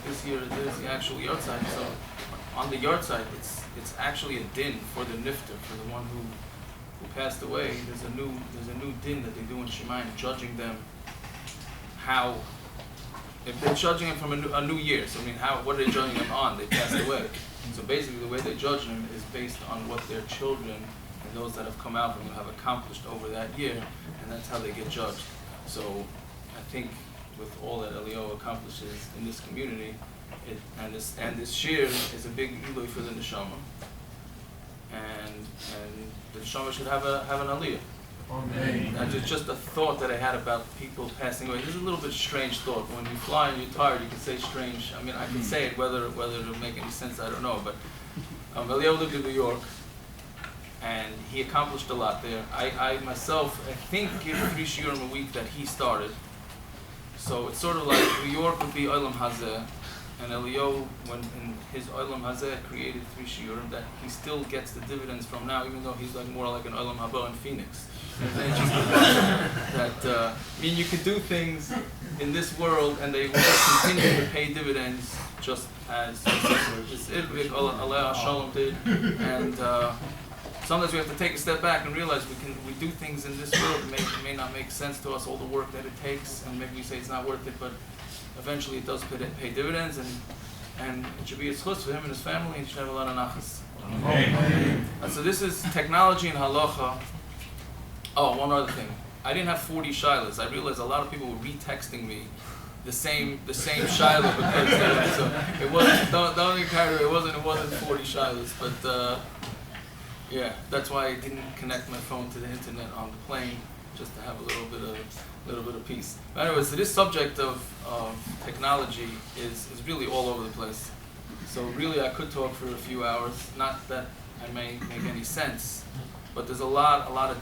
this year there's the actual yard side. So on the yard side, it's actually a din for the nifter, for the one who passed away. There's a new din that they do in Shemayim, judging them how. If they're judging them from a new year, so I mean, what are they judging them on? They passed away. So basically, the way they judge them is based on what their children and those that have come out from them have accomplished over that year, and that's how they get judged. So I think with all that Elio accomplishes in this community, and this Shiur is a big ilui for the neshama, and the neshama should have an aliyah. Amen. And it's just a thought that I had about people passing away. This is a little bit strange thought. When you fly and you're tired, you can say strange. I mean, I can say it, whether it'll make any sense, I don't know. But Elio lived in New York, and he accomplished a lot there. I myself, I think, give 3 shiurim a week that he started. So it's sort of like New York would be Olam Hazeh, and Elio, when in his Olam Hazeh, created 3 shiurim that he still gets the dividends from now, even though he's like more like an Olam Haba in Phoenix. That I mean, you could do things in this world, and they will continue to pay dividends, just as Ickovic, Aleh Shalom did. And sometimes we have to take a step back and realize we do things in this world that may not make sense to us, all the work that it takes, and maybe we say it's not worth it, but eventually it does pay dividends, and it should be a zchus for him and his family, and he should have a lot of nachas. So this is technology and halacha. Oh, one other thing. I didn't have 40 shilas. I realized a lot of people were retexting me the same shilah, because so it wasn't. Don't get carried away. It wasn't 40 shilas, but yeah, that's why I didn't connect my phone to the internet on the plane, just to have a little bit of peace. But anyway, so this subject of technology is really all over the place. So really, I could talk for a few hours. Not that I may make any sense, but there's a lot of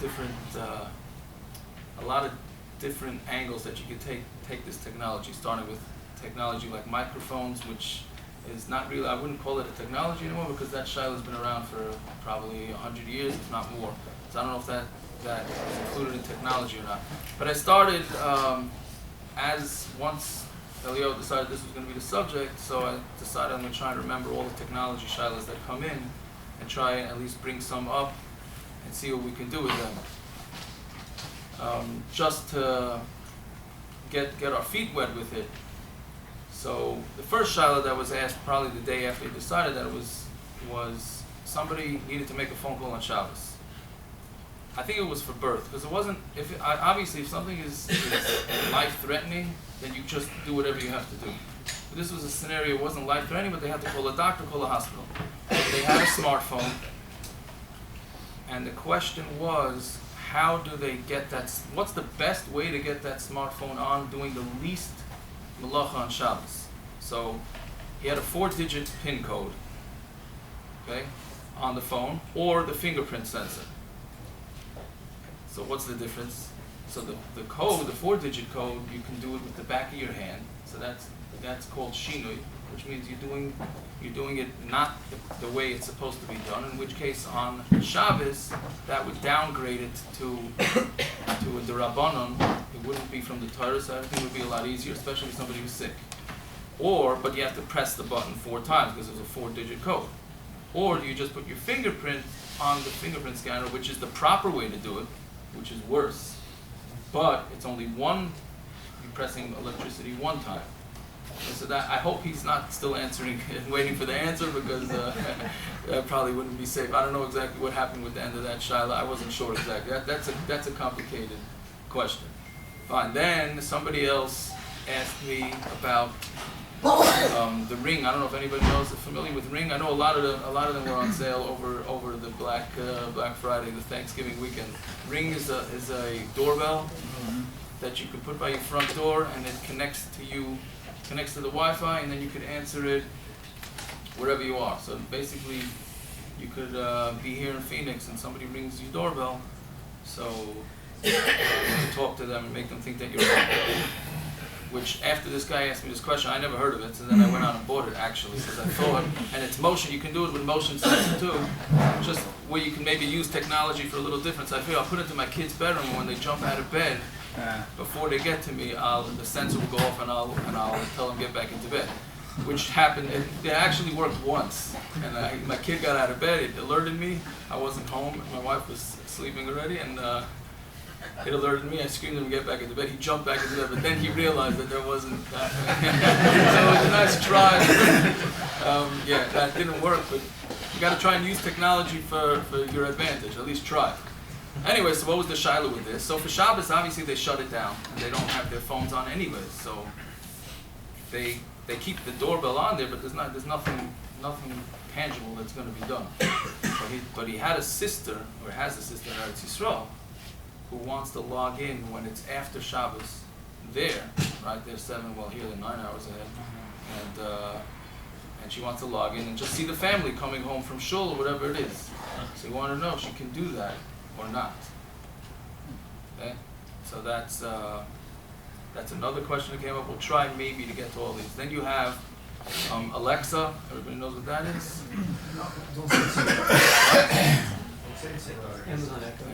different angles that you could take this technology. Starting with technology like microphones, which is not really, I wouldn't call it a technology anymore, because that shilah has been around for probably 100 years, if not more. So I don't know if that is included in technology or not. But I started as once Elio decided this was going to be the subject, so I decided I'm going to try and remember all the technology shilahs that come in and try and at least bring some up and see what we can do with them. Just to get our feet wet with it. So the first shilah that was asked probably the day after he decided that was somebody needed to make a phone call on Shabbos. I think it was for birth, because it wasn't, obviously if something is life-threatening, then you just do whatever you have to do. But this was a scenario, it wasn't life-threatening, but they had to call a doctor, call a hospital. They had a smartphone, and the question was, how do they get that, what's the best way to get that smartphone on doing the least malacha on Shabbos? So he had a 4-digit PIN code, okay, on the phone, or the fingerprint sensor. So what's the difference? So the code, the 4-digit code, you can do it with the back of your hand. So that's called shinui, which means you're doing it not the way it's supposed to be done. In which case, on Shabbos, that would downgrade it to a derabanan. It wouldn't be from the Torah, so everything would be a lot easier, especially if somebody was sick. But you have to press the button 4 times because it's a 4-digit code. Or do you just put your fingerprint on the fingerprint scanner, which is the proper way to do it, which is worse, but it's only you're pressing electricity 1 time. And so that, I hope he's not still answering and waiting for the answer, because that probably wouldn't be safe. I don't know exactly what happened with the end of that shilah. I wasn't sure exactly. That's a complicated question. Fine. Then somebody else asked me about the ring. I don't know if anybody knows, familiar with ring. I know a lot of them were on sale over the Black Friday, the Thanksgiving weekend. Ring is a doorbell that you can put by your front door, and it connects to the Wi-Fi, and then you could answer it wherever you are. So basically, you could be here in Phoenix, and somebody rings your doorbell, so you can talk to them and make them think that you're home. Which, after this guy asked me this question, I never heard of it, so then I went out and bought it, actually, because I thought, and it's motion, you can do it with motion sensor too, just where you can maybe use technology for a little difference. I feel I'll put it into my kids' bedroom when they jump out of bed. Before they get to me, the sensor will go off, and I'll tell them get back into bed. which happened, it actually worked once. And my kid got out of bed, it alerted me. I wasn't home, my wife was sleeping already, and it alerted me. I screamed at him to get back into bed. He jumped back into bed, but then he realized that there wasn't that. So it was a nice try. Yeah, that didn't work, but you got to try and use technology for your advantage. At least try. Anyway, so what was the shiloh with this? So for Shabbos, obviously they shut it down, and they don't have their phones on anyway. So they keep the doorbell on there, but there's nothing tangible that's going to be done. But he had a sister, or has a sister in Eretz Yisrael, who wants to log in when it's after Shabbos there, right? They're 7, well here they're 9 hours ahead. And she wants to log in and just see the family coming home from shul or whatever it is. So you want to know if she can do that or not. Okay? So that's another question that came up. We'll try maybe to get to all these. Then you have Alexa. Everybody knows what that is? Amazon Echo.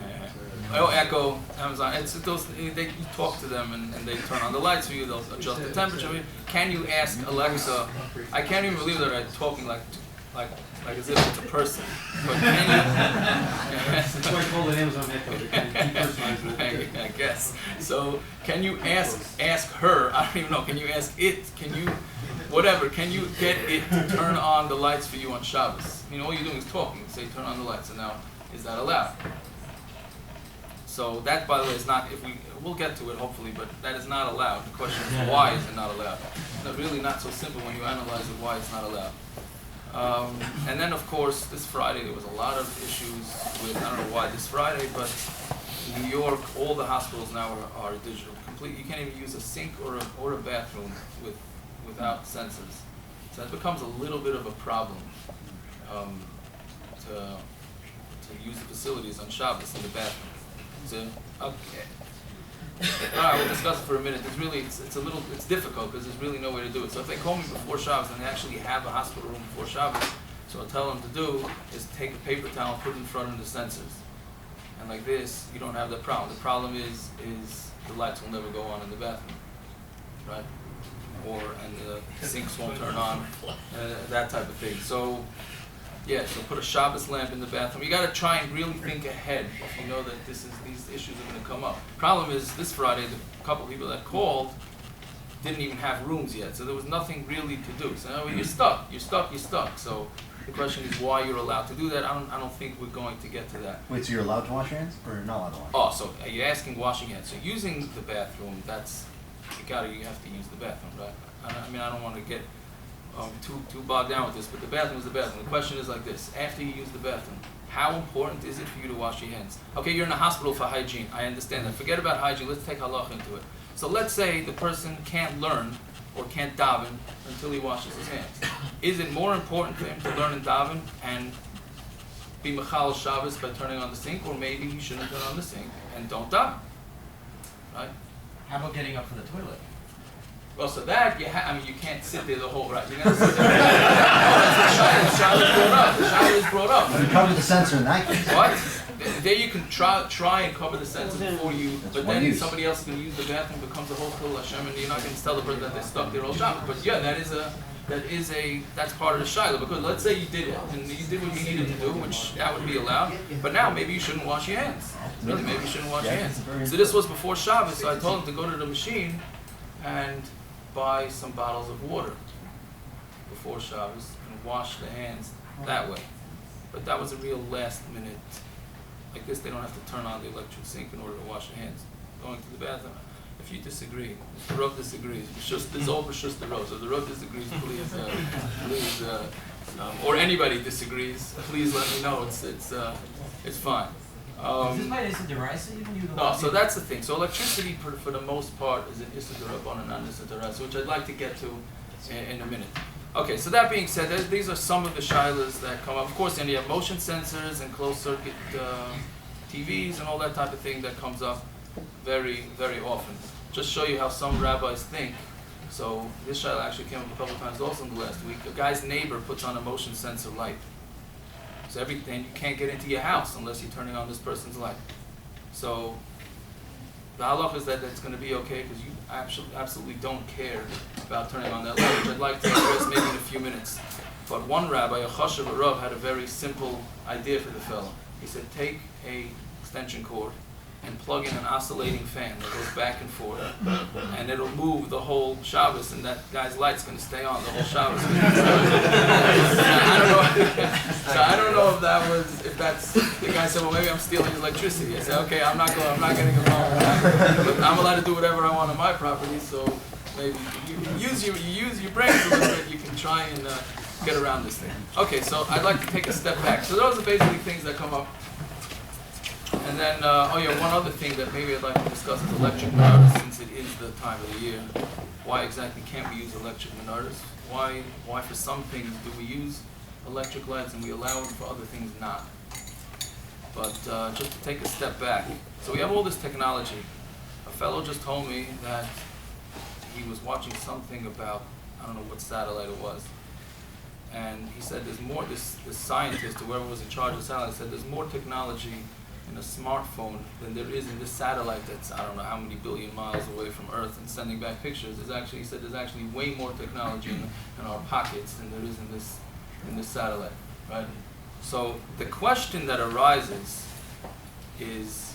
Oh, Echo, Amazon. It's those. You talk to them and they turn on the lights for you. They'll adjust the temperature. Can you ask Alexa? I can't even believe that I'm talking like as if it's a person. But can you? That's why I call it Amazon Echo. They can depersonalize it. I guess. So can you ask her? I don't even know. Can you ask it? Can you? Whatever. Can you get it to turn on the lights for you on Shabbos? You know, all you're doing is talking. Say turn on the lights. And now, is that allowed? So that, by the way, is not, we'll get to it hopefully, but that is not allowed. The question is, why is it not allowed? It's really not so simple when you analyze it, why it's not allowed. And then, of course, this Friday, there was a lot of issues with, I don't know why this Friday, but in New York, all the hospitals now are digital. You can't even use a sink or a bathroom without sensors. So that becomes a little bit of a problem to use the facilities on Shabbos in the bathroom. So, okay. All right, we'll discuss it for a minute. It's difficult because there's really no way to do it. So if they call me before Shabbos and they actually have a hospital room before Shabbos, so I'll tell them to do is take a paper towel, put it in front of the sensors. And like this, you don't have that problem. The problem is the lights will never go on in the bathroom, right? And the sinks won't turn on, that type of thing. So, yeah, so put a Shabbos lamp in the bathroom. You got to try and really think ahead if you know that these issues are going to come up. Problem is, this Friday, the couple people that called didn't even have rooms yet, so there was nothing really to do. So now you're stuck. So the question is why you're allowed to do that. I don't think we're going to get to that. Wait, so you're allowed to wash your hands, or not allowed to wash? Oh, so you're asking washing hands. So using the bathroom, you have to use the bathroom, right? I don't want to get too bogged down with this, but the bathroom is the bathroom. The question is like this: after you use the bathroom, how important is it for you to wash your hands? Okay, you're in a hospital for hygiene. I understand that. Forget about hygiene. Let's take halacha into it. So let's say the person can't learn or can't daven until he washes his hands. Is it more important for him to learn and daven and be mechal Shabbos by turning on the sink, or maybe he shouldn't turn on the sink and don't daven? Right? How about getting up from the toilet? Well, so that, you can't sit there the whole, right? You gotta sit there. The shower is brought up. You cover the sensor in that case. What? There you can try and cover the sensor before you, but then somebody else is going to use the bathroom, becomes a whole Kollel Hashem, and you're not going to tell the person that they're stuck there all Shabbos. But yeah, that's part of the shiloh, because let's say you did it, and you did what you needed to do, which that would be allowed, but now maybe you shouldn't wash your hands. Really, maybe you shouldn't wash your hands. So this was before Shabbos, so I told him to go to the machine and buy some bottles of water before Shabbos and wash the hands that way. But that was a real last minute. Like this, they don't have to turn on the electric sink in order to wash their hands. Going to the bathroom. If you disagree, if the Rav disagrees, it's over just the Rav. So if the Rav disagrees, please, or anybody disagrees, please let me know. It's fine. Is this by Issa Deraisa even? No, so that's the thing. So electricity, for the most part, is an Issa D'Rabbanan and not Issa Deraisa, which I'd like to get to in a minute. Okay, so that being said, these are some of the shilas that come up. Of course, and you have motion sensors and closed circuit TVs and all that type of thing that comes up very, very often. Just show you how some rabbis think. So this shilah actually came up a couple times also in the last week. A guy's neighbor puts on a motion sensor light. So everything, you can't get into your house unless you're turning on this person's light. So the halacha is that it's going to be okay because you absolutely don't care about turning on that light, which I'd like to address maybe in a few minutes. But one rabbi, a chashav, a rav, had a very simple idea for the fellow. He said, take a extension cord and plug in an oscillating fan that goes back and forth, and it'll move the whole Shabbos, and that guy's light's going to stay on the whole Shabbos. I don't know if that's, the guy said, well, maybe I'm stealing his electricity. I said, okay, I'm not getting involved with that. I'm allowed to do whatever I want on my property, so maybe you use your brains a little bit, you can try and get around this thing. Okay, so I'd like to take a step back. So those are basically things that come up. And then, one other thing that maybe I'd like to discuss is electric menorahs, since it is the time of the year. Why exactly can't we use electric menorahs? Why for some things do we use electric lights and we allow them for other things not? But just to take a step back. So we have all this technology. A fellow just told me that he was watching something about, I don't know what satellite it was. And he said there's more, this scientist, whoever was in charge of the satellite, said there's more technology in a smartphone than there is in this satellite that's, I don't know how many billion miles away from Earth and sending back pictures. He said there's actually way more technology in our pockets than there is in this satellite, right? So the question that arises is,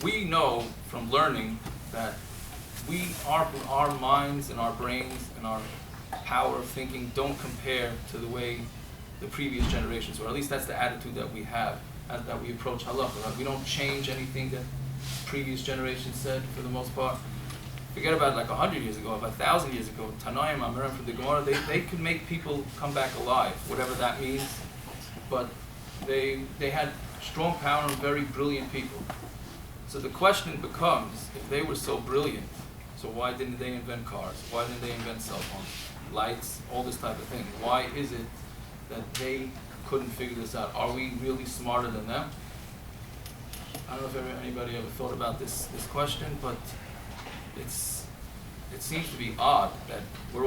we know from learning that our minds and our brains and our power of thinking don't compare to the way the previous generations, or at least that's the attitude that we have as that we approach halacha. Right? We don't change anything that previous generations said for the most part. Forget about like 100 years ago, about 1,000 years ago, Tanaim, Amiram from the Gemara, they could make people come back alive, whatever that means. But they had strong power and very brilliant people. So the question becomes, if they were so brilliant, so why didn't they invent cars? Why didn't they invent cell phones, lights, all this type of thing? Why is it that they couldn't figure this out? Are we really smarter than them? I don't know if anybody ever thought about this question, but it seems to be odd that we're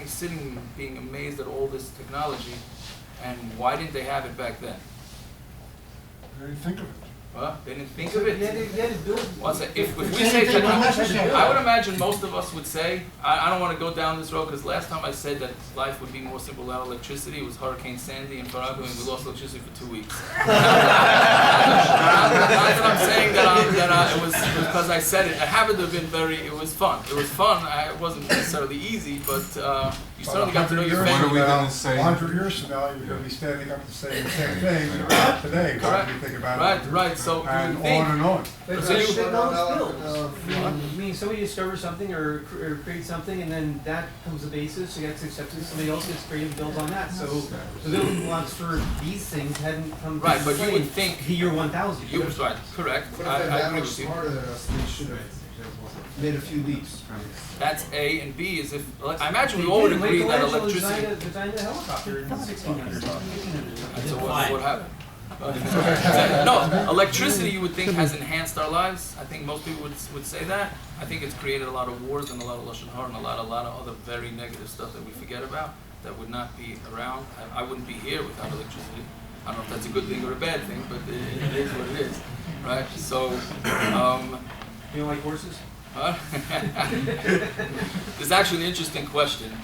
sitting being amazed at all this technology, and why didn't they have it back then? They didn't think of it. Huh? They didn't think of it? Yeah, they do it. If we say technology, I would imagine most of us would say, I don't want to go down this road, because last time I said that life would be more simple without electricity, it was Hurricane Sandy in Paraguay, and we lost electricity for 2 weeks. Not that I'm saying that it was because I said it. It happened to have been it was fun. It was fun. It wasn't necessarily easy, but you certainly got to know your What are we family. going to say? 100 years from now, you're going to be standing up and saying the same thing about today. Correct. When you think about it. Right. So you And would think. on and on. But So you- they know it's built. I mean, somebody discovers something or creates something, and then that becomes the basis, so gets accepted, somebody else gets creative and builds on that. So the building blocks for these things hadn't come to Right, but you play would think- the year 1000. You was right, correct. But I if they're that agree much with you. smarter than us, they should have made a few leaps. That's A, and B is if I imagine we all would agree that electricity. designed a helicopter in the 1600s, 1800s. So what happened? No, electricity you would think has enhanced our lives. I think most people would say that. I think it's created a lot of wars and a lot of lashon hara and a lot of other very negative stuff that we forget about that would not be around. I wouldn't be here without electricity. I don't know if that's a good thing or a bad thing, but it is what it is, right? So, You don't like horses? huh? There's actually an interesting question.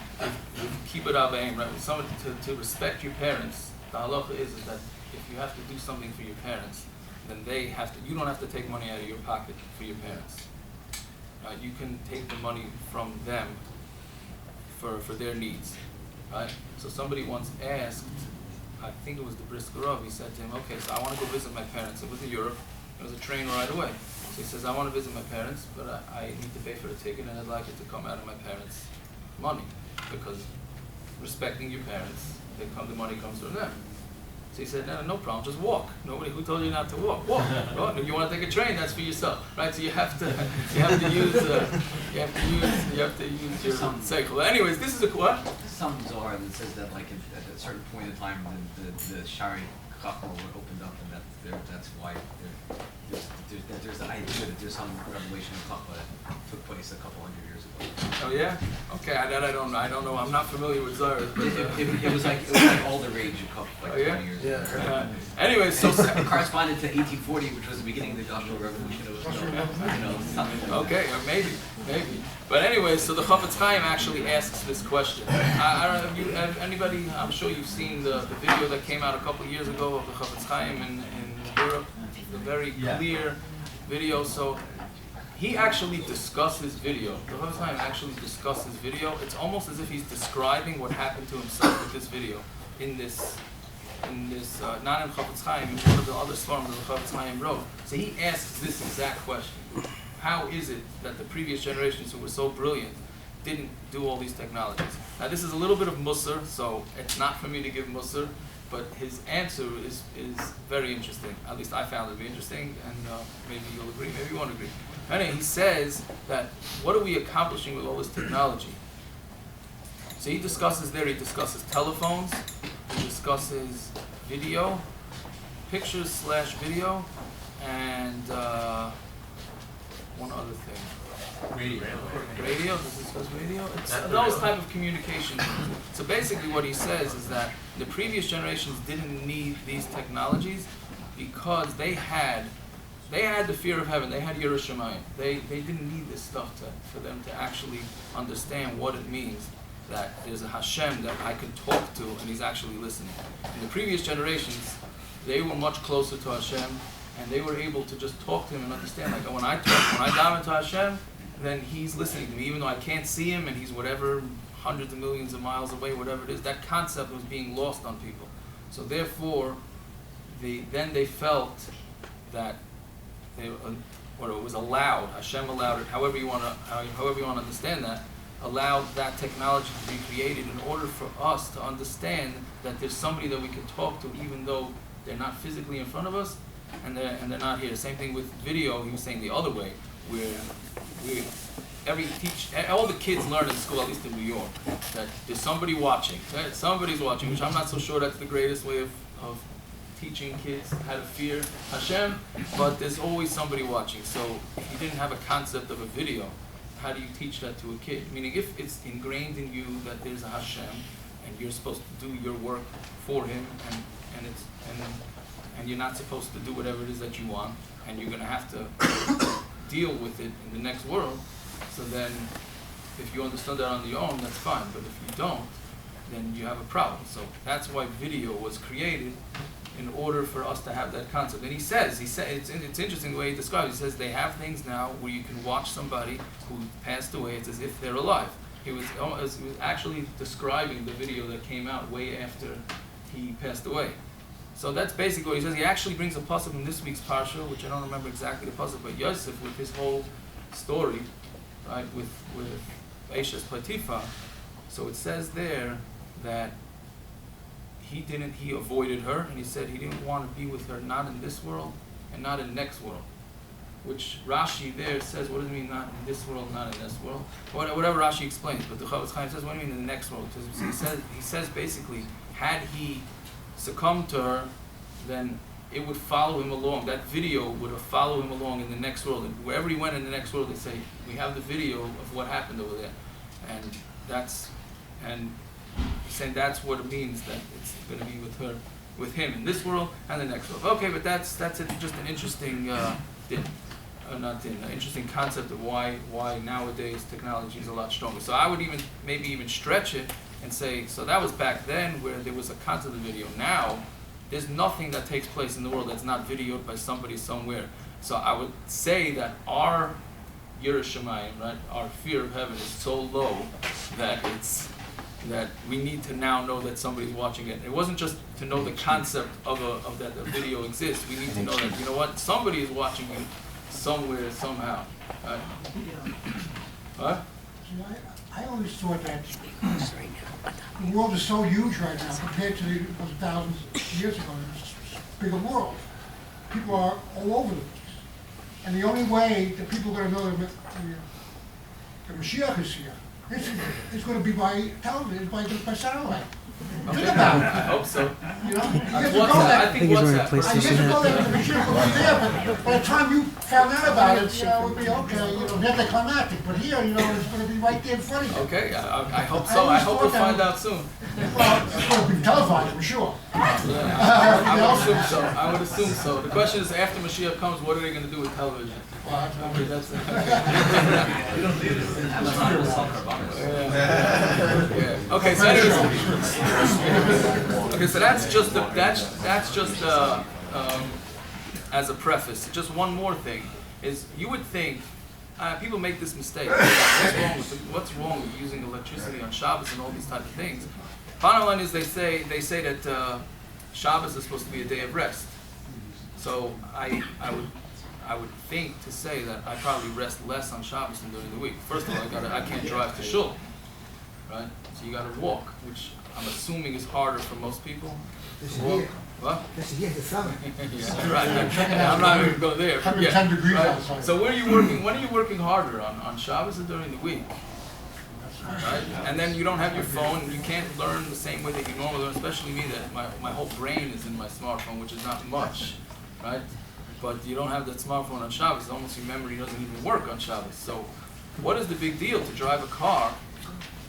Keep it up, aim, right? Someone to respect your parents. The halacha is that if you have to do something for your parents, then they have to. You don't have to take money out of your pocket for your parents. You can take the money from them for their needs, right? So somebody once asked, I think it was the Brisker Rav, he said to him, okay, so I want to go visit my parents. It was in Europe. It was a train ride away. So he says, I want to visit my parents, but I need to pay for the ticket, and I'd like it to come out of my parents' money, because respecting your parents, the money comes from them. So he said, no problem, just walk. Who told you not to walk? Walk. Well, if you want to take a train, that's for yourself, right? So you have to use your cycle. Anyways, this is a what? Some Zohar that says that like at a certain point in time the Shari Kollel were opened up, and that's why there's the idea that there's some revelation in Kollel that took place a couple hundred years ago. Oh yeah? Okay, I don't know. I'm not familiar with Zohar. But, It was like all the rage a couple, like Oh, yeah? 20 years ago. Anyway, so It corresponded to 1840, which was the beginning of the Industrial Revolution. It was, something like okay, or maybe. But anyway, so the Chofetz Chaim actually asks this question. I don't know if anybody, I'm sure you've seen the video that came out a couple of years ago of the Chofetz Chaim in Europe, the very clear video. So he actually discusses video. The Chofetz Chaim actually discusses video. It's almost as if he's describing what happened to himself with this video in this not in Chofetz Chaim, in one of the other storms that the Chofetz Chaim wrote. So he asks this exact question. How is it that the previous generations who were so brilliant didn't do all these technologies? Now this is a little bit of Musar, so it's not for me to give Musar, but his answer is very interesting. At least I found it to be interesting, and maybe you'll agree, maybe you won't agree. Anyway, he says that what are we accomplishing with all this technology? So he discusses telephones, he discusses video, pictures/video, and one other thing. Radio, does it discuss radio? It's those type of communication. So basically what he says is that the previous generations didn't need these technologies because they had the fear of heaven, they had Yerushalayim. They didn't need this stuff for them to actually understand what it means that there's a Hashem that I can talk to and he's actually listening. In the previous generations, they were much closer to Hashem, and they were able to just talk to him and understand, like, when I dive into Hashem, then he's listening to me, even though I can't see him and he's whatever, hundreds of millions of miles away, whatever it is. That concept was being lost on people. So therefore, they felt that it was allowed, Hashem allowed it, however you want to understand that, allowed that technology to be created in order for us to understand that there's somebody that we can talk to even though they're not physically in front of us, and they're not here. Same thing with video. He was saying the other way, where all the kids learn in school, at least in New York, that there's somebody watching. That somebody's watching, which I'm not so sure that's the greatest way of teaching kids how to fear Hashem, but there's always somebody watching. So if you didn't have a concept of a video, how do you teach that to a kid? Meaning, if it's ingrained in you that there's a Hashem, and you're supposed to do your work for him, and you're not supposed to do whatever it is that you want, and you're going to have to deal with it in the next world. So then, if you understand that on your own, that's fine. But if you don't, then you have a problem. So that's why video was created, in order for us to have that concept. And he says it's interesting the way he describes it. He says they have things now where you can watch somebody who passed away. It's as if they're alive. He was actually describing the video that came out way after he passed away. So that's basically what he says. He actually brings a pasuk from this week's parsha, which I don't remember exactly the pasuk, but Yosef with his whole story, right, with Eishes Platifa. So it says there that he avoided her, and he said he didn't want to be with her, not in this world and not in next world. Which Rashi there says, what does it mean, not in this world, not in this world? Whatever Rashi explains, but the Chofetz Chaim says, what do you mean in the next world? Because he says basically, had he succumbed to her, then it would follow him along. That video would have followed him along in the next world. And wherever he went in the next world, they say, we have the video of what happened over there. And he's saying that's what it means, that it's going to be with him in this world and the next world. Okay, but that's just an interesting interesting concept of why nowadays technology is a lot stronger. So I would maybe even stretch it and say, so that was back then where there was a concept of video. Now, there's nothing that takes place in the world that's not videoed by somebody somewhere. So I would say that our Yerushalayim, right, our fear of heaven is so low that we need to now know that somebody's watching it. It wasn't just to know the concept of that a video exists. We need to know that, you know what, somebody is watching you somewhere, somehow. Right? What? I always thought that the world is so huge right now compared to the thousands of years ago. It's a bigger world. People are all over the place. And the only way that people are going to know that the Mashiach is here It's gonna be by television, by satellite. Okay. Think about I it, hope so. you know? That's Years ago, WhatsApp. I that, think WhatsApp. years ago, that the machine would be there, but by the time you found out about it, it would be okay, then they climactic, but here, it's gonna be right there in front of you. Okay, I hope so. I hope we'll find out soon. Well, it's gonna be televised, for sure. I would assume so. I would assume so. The question is, after Mashiach comes, what are they going to do with television? Okay, that's yeah. Okay, so anyways, okay, so that's just as a preface. Just one more thing is you would think people make this mistake. What's wrong with using electricity on Shabbos and all these type of things? Bottom line is they say that Shabbos is supposed to be a day of rest. So I would think to say that I probably rest less on Shabbos than during the week. First of all, I can't drive to shul, right? So you got to walk, which I'm assuming is harder for most people. Walk. What? Yeah, right. I'm not even going there. 110 degrees Right. outside. So when are you working harder on Shabbos or during the week? Right? And then you don't have your phone, and you can't learn the same way that you normally learn, especially me, that my whole brain is in my smartphone, which is not much, right? But you don't have that smartphone on Shabbos, it's almost your memory doesn't even work on Shabbos. So what is the big deal to drive a car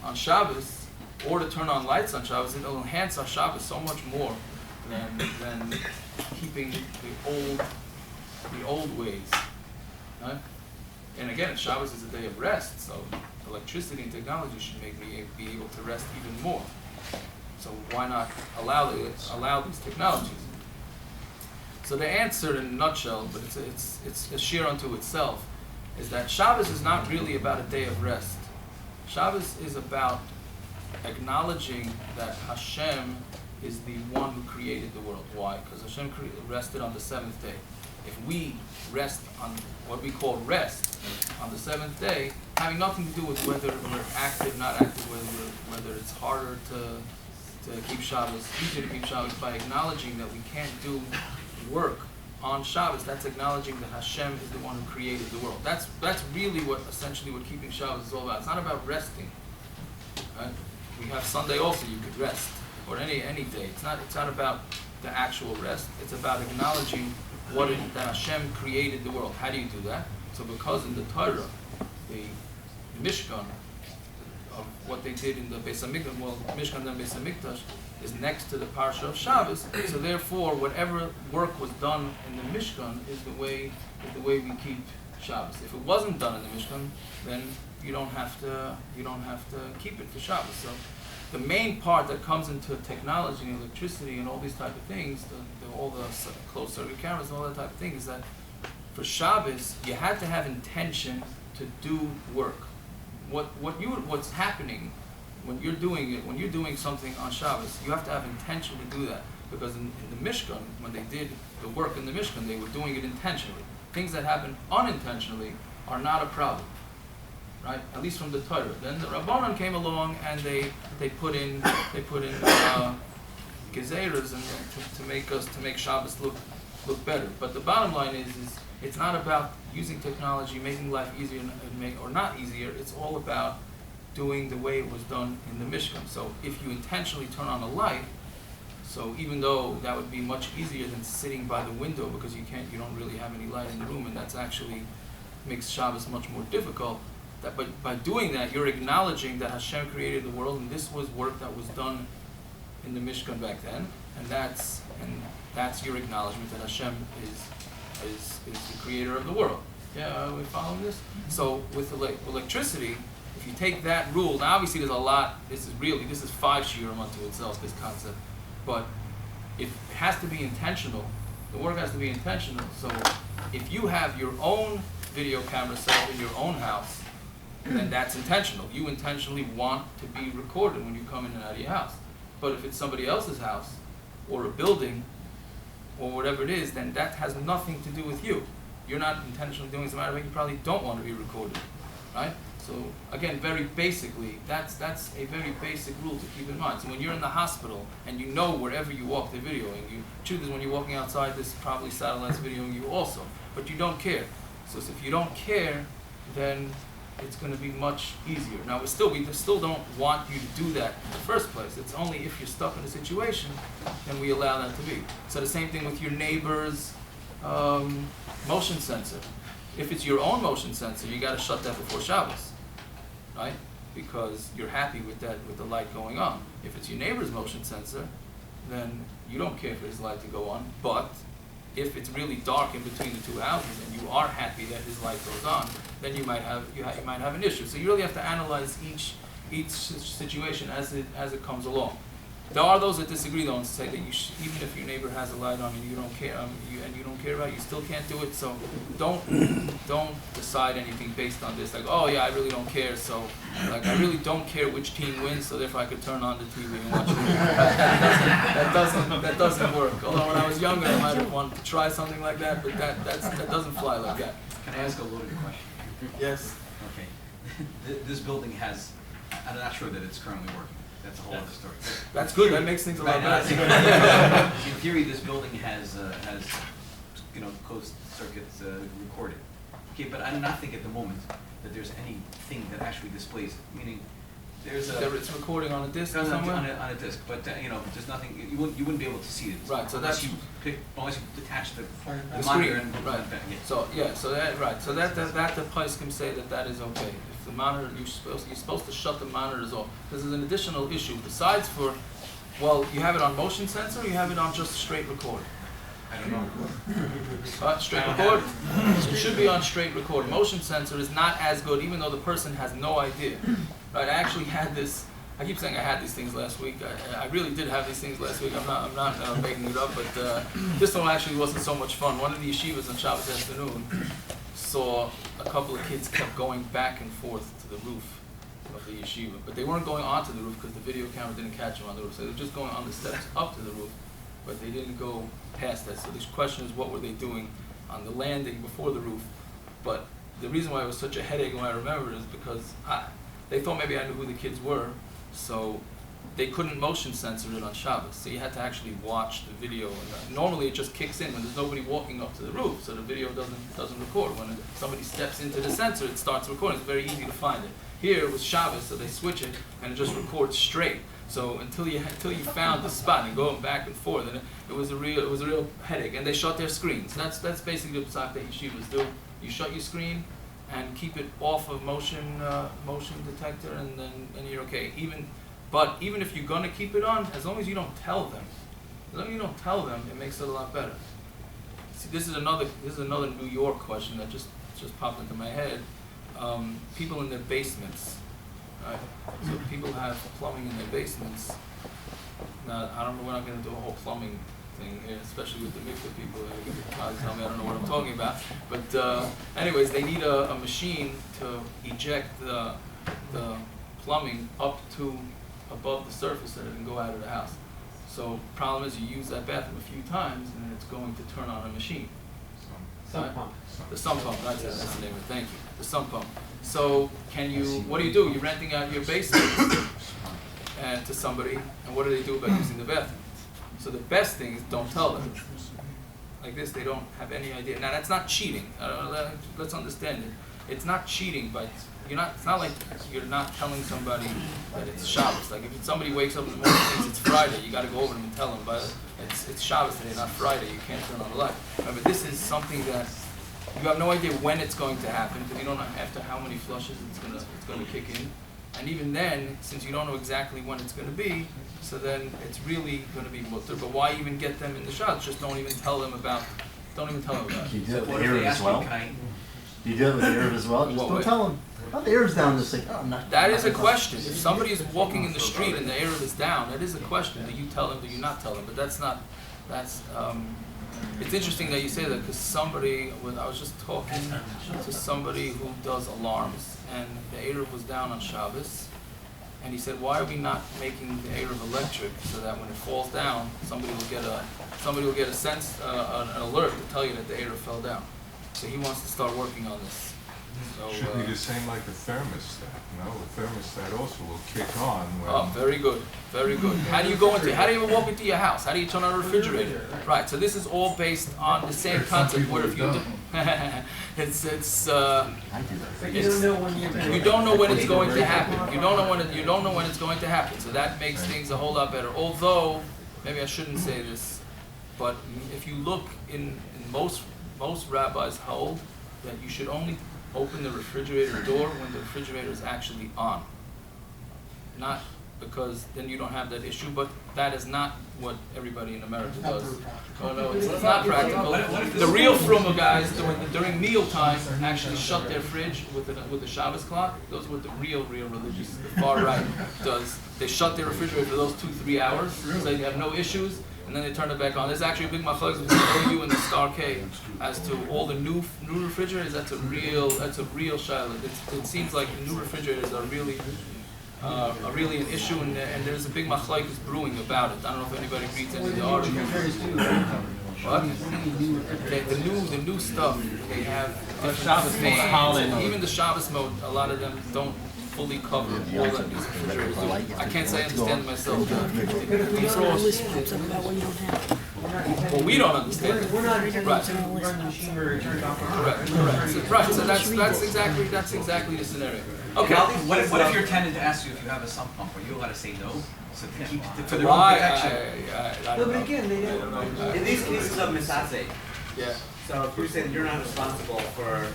on Shabbos or to turn on lights on Shabbos? It'll enhance our Shabbos so much more than keeping the old ways, right? And again, Shabbos is a day of rest, so electricity and technology should make me be able to rest even more. So why not allow these technologies? So the answer in a nutshell, but it's a shiur unto itself, is that Shabbos is not really about a day of rest. Shabbos is about acknowledging that Hashem is the one who created the world. Why? Because Hashem rested on the seventh day. If we rest on what we call rest on the seventh day, having nothing to do with whether we're active, not active, whether it's harder to keep Shabbos, easier to keep Shabbos, by acknowledging that we can't do work on Shabbos, that's acknowledging that Hashem is the one who created the world. That's really essentially what keeping Shabbos is all about. It's not about resting. Right? We have Sunday also, you could rest, or any day. It's not about the actual rest. It's about acknowledging that Hashem created the world. How do you do that? So because in the Torah, the Mishkan of what they did in the Beis Hamikdash, well, Mishkan and Beis Hamikdash is next to the Parsha of Shabbos. So therefore, whatever work was done in the Mishkan is the way we keep Shabbos. If it wasn't done in the Mishkan, then you don't have to keep it for Shabbos. So the main part that comes into technology and electricity and all these type of things, all the closed circuit cameras and all that type of thing, is that for Shabbos you had to have intention to do work. What's happening when you're doing something on Shabbos, you have to have intention to do that, because in the Mishkan, when they did the work in the Mishkan, they were doing it intentionally. Things that happen unintentionally are not a problem, right? At least from the Torah. Then the Rabbanan came along and they put in gezeras and to make Shabbos look better. But the bottom line is it's not about using technology, making life easier or not easier. It's all about doing the way it was done in the Mishkan. So if you intentionally turn on a light, so even though that would be much easier than sitting by the window, because you don't really have any light in the room, and that's actually makes Shabbos much more difficult. But by doing that, you're acknowledging that Hashem created the world, and this was work that was done in the Mishkan back then, and that's your acknowledgement that Hashem is the creator of the world. Yeah, are we following this? So with electricity, if you take that rule, now obviously there's a lot. This is 5 shiurim unto itself, this concept, but it has to be intentional. The work has to be intentional. So if you have your own video camera set up in your own house, then that's intentional. You intentionally want to be recorded when you come in and out of your house. But if it's somebody else's house, or a building, or whatever it is, then that has nothing to do with you. You're not intentionally doing it. As a matter of fact, you probably don't want to be recorded, right? So again, very basically, that's a very basic rule to keep in mind. So when you're in the hospital and you know wherever you walk, they're videoing you. Truth is, when you're walking outside, there's probably satellites videoing you also, but you don't care. So if you don't care, then it's going to be much easier. Now, we still don't want you to do that in the first place. It's only if you're stuck in a situation, then we allow that to be. So the same thing with your neighbor's motion sensor. If it's your own motion sensor, you got to shut that before Shabbos, right? Because you're happy with that, with the light going on. If it's your neighbor's motion sensor, then you don't care for his light to go on. But if it's really dark in between the two houses and you are happy that his light goes on, then you might have an issue. So you really have to analyze each situation as it comes along. There are those that disagree though and say that even if your neighbor has a light on and you don't care, you don't care about it, you still can't do it. So don't decide anything based on this. Like, oh yeah, I really don't care. So like I really don't care which team wins. So therefore I could turn on the TV and watch it. That doesn't work. Although when I was younger, I might have wanted to try something like that, but that doesn't fly like that. Can I ask a loaded question? Yes. Okay. This building has, I'm not sure that it's currently working. That's a whole other story. That's good. That makes things a lot better. In theory, this building has closed circuits recorded. Okay, but I do not think at the moment that there's anything that actually displays it. Meaning, there's a It's recording on a disc somewhere somewhere. on a disc, but there's nothing. You wouldn't be able to see it. Right, so unless that's- unless you detach the The monitor screen, and right. yeah. So that the place can say that is okay. If the monitor, you're supposed to shut the monitors off. Because there's an additional issue besides for, well, you have it on motion sensor, or you have it on just straight record. I don't know. Straight record. It should be on straight record. Motion sensor is not as good, even though the person has no idea. Right? I actually had this. I keep saying I had these things last week. I really did have these things last week. I'm not making it up, but this one actually wasn't so much fun. One of the yeshivas on Shabbos afternoon saw a couple of kids kept going back and forth to the roof of the yeshiva, but they weren't going onto the roof because the video camera didn't catch them on the roof. So they were just going on the steps up to the roof, but they didn't go past that. So the question is, what were they doing on the landing before the roof? But the reason why it was such a headache when I remember it is because they thought maybe I knew who the kids were. So they couldn't motion sensor it on Shabbos. So you had to actually watch the video. And normally it just kicks in when there's nobody walking up to the roof, so the video doesn't record. When somebody steps into the sensor, it starts recording. It's very easy to find it. Here it was Shabbos, so they switch it and it just records straight. So until you found the spot and going back and forth, and it was a real headache. And they shut their screens. That's basically the psak that yeshivas do. You shut your screen and keep it off of motion detector, and you're okay. Even if you're gonna keep it on, as long as you don't tell them, it makes it a lot better. See, this is another New York question that just popped into my head. People in their basements, right? So people have plumbing in their basements. Now, I don't know. We're not gonna do a whole plumbing thing here, especially with the mikveh people. You can probably tell me I don't know what I'm talking about. But anyways, they need a machine to eject the plumbing up to above the surface so that it can go out of the house. So problem is you use that bathroom a few times and then it's going to turn on a machine. Sump pump. The sump pump, that's the name of it, thank you. The sump pump. So what do? You're renting out your basement to somebody, and what do they do about using the bathroom? So the best thing is don't tell them. Like this, they don't have any idea. Now that's not cheating. Let's understand it. It's not cheating, but it's not like you're not telling somebody that it's Shabbos. Like if somebody wakes up in the morning and thinks it's Friday, you got to go over them and tell them, but it's Shabbos today, not Friday. You can't turn on the light. Remember, this is something that you have no idea when it's going to happen, because you don't know after how many flushes it's going to kick in. And even then, since you don't know exactly when it's going to be, so then it's really going to be mutter. But why even get them in the shots? Just don't even tell them about it. Can you do it with the What if Arab they as ask well? me, can I? Do you do it with the Arab as well? Just What don't way? tell them. Oh, the Arab's down. Just like, oh, I'm not. That is a question. If somebody is walking in the street and the Arab is down, that is a question. Do you tell them? Do you not tell them? But that's not. It's interesting that you say that, because I was just talking to somebody who does alarms, and the Arab was down on Shabbos, and he said, why are we not making the Arab electric so that when it falls down, somebody will get an alert to tell you that the Arab fell down. So he wants to start working on this. So, Should be the same like the thermostat, no? The thermostat also will kick on when... oh, very good, very good. How do you even walk into your house? How do you turn on a refrigerator? Right, so this is all based on the same concept, where if you do, it's, I do that. But you don't know when you're. you don't know when it's going to happen. You don't know when it's going to happen. So that makes things a whole lot better. Although, maybe I shouldn't say this, but if you look in most rabbis hold that you should only open the refrigerator door when the refrigerator is actually on. Not because then you don't have that issue, but that is not what everybody in America does. Oh no, it's not practical. The real Fruma guys during mealtime actually shut their fridge with the Shabbos clock. Those were the real religious. The far right does. They shut their refrigerator for those 2-3 hours, so they have no issues, and then they turn it back on. There's actually a big machlokes between you and the Star K as to all the new refrigerators. That's a real shiloh. It seems like the new refrigerators are really an issue, and there's a big machlokes brewing about it. I don't know if anybody reads any of the articles. What? Okay, the new stuff, they have different fans. Even the Shabbos mode, a lot of them don't fully cover all that these refrigerators do. I can't say I understand it myself. Well, we don't understand it. We're not intending Right. to run the machine where it turns off and on. Correct. Right. So that's exactly the scenario. Okay. What if your tenant asks you if you have a sump pump? Are you allowed to say no? So to keep for their own Why? protection. I No, don't but know. again, they I don't know. In these cases of misase, Yeah. so if you're saying you're not responsible for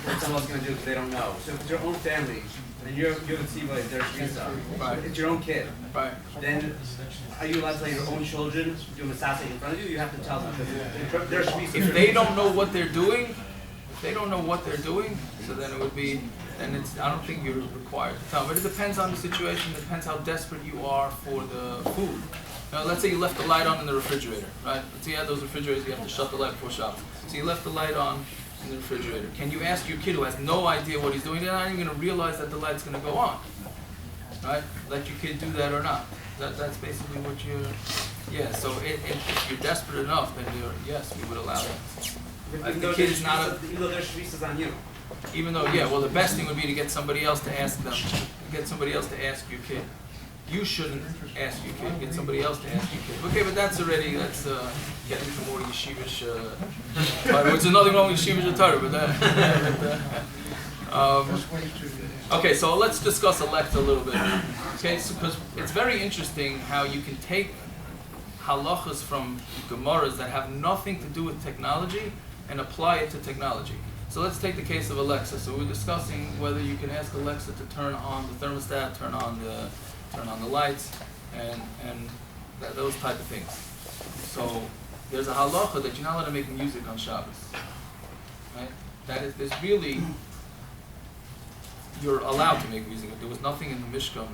what someone's going to do because they don't know. So if it's your own family, and you're a tzivah, there's visa, Right. it's your own kid, Right. then are you allowed to let your own children do misase in front of you? You have to tell them. Because there's visa. If they don't know what they're doing, so then it would be, then it's, I don't think you're required to tell. But it depends on the situation, it depends how desperate you are for the food. Now, let's say you left the light on in the refrigerator, right? Let's say you have those refrigerators, you have to shut the light before Shabbos. So you left the light on in the refrigerator. Can you ask your kid who has no idea what he's doing? They're not even going to realize that the light's going to go on, right? Let your kid do that or not. That's basically what you're, yeah, so if you're desperate enough, then yes, we would allow that. Even The though kid is not a, even though there's visas on you. even though, yeah, well, the best thing would be to get somebody else to ask them, get somebody else to ask your kid. You shouldn't ask your kid, get somebody else to ask your kid. Okay, but that's getting into more yeshivish, which is nothing wrong with yeshivish or Torah, but okay, so let's discuss Alexa a little bit. Okay, so because it's very interesting how you can take halachas from Gemaras that have nothing to do with technology and apply it to technology. So let's take the case of Alexa. So we're discussing whether you can ask Alexa to turn on the thermostat, turn on the lights, and those type of things. So there's a halacha that you're not allowed to make music on Shabbos. Right? There's really, you're allowed to make music. There was nothing in the Mishkan.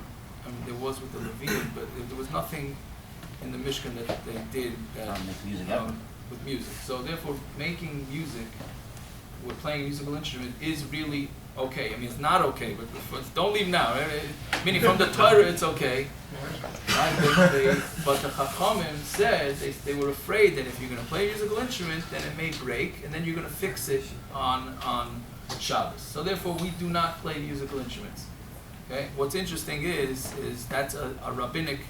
I mean, there was with the Levine, but there was nothing in the Mishkan that they did that, make music with music. So therefore, making music with playing a musical instrument is really okay. I mean, it's not okay, but don't leave now. Right? Meaning from the Torah, it's okay. Right? But the Chachamim said they were afraid that if you're going to play a musical instrument, then it may break, and then you're going to fix it on Shabbos. So therefore, we do not play musical instruments. Okay. What's interesting is that's a rabbinic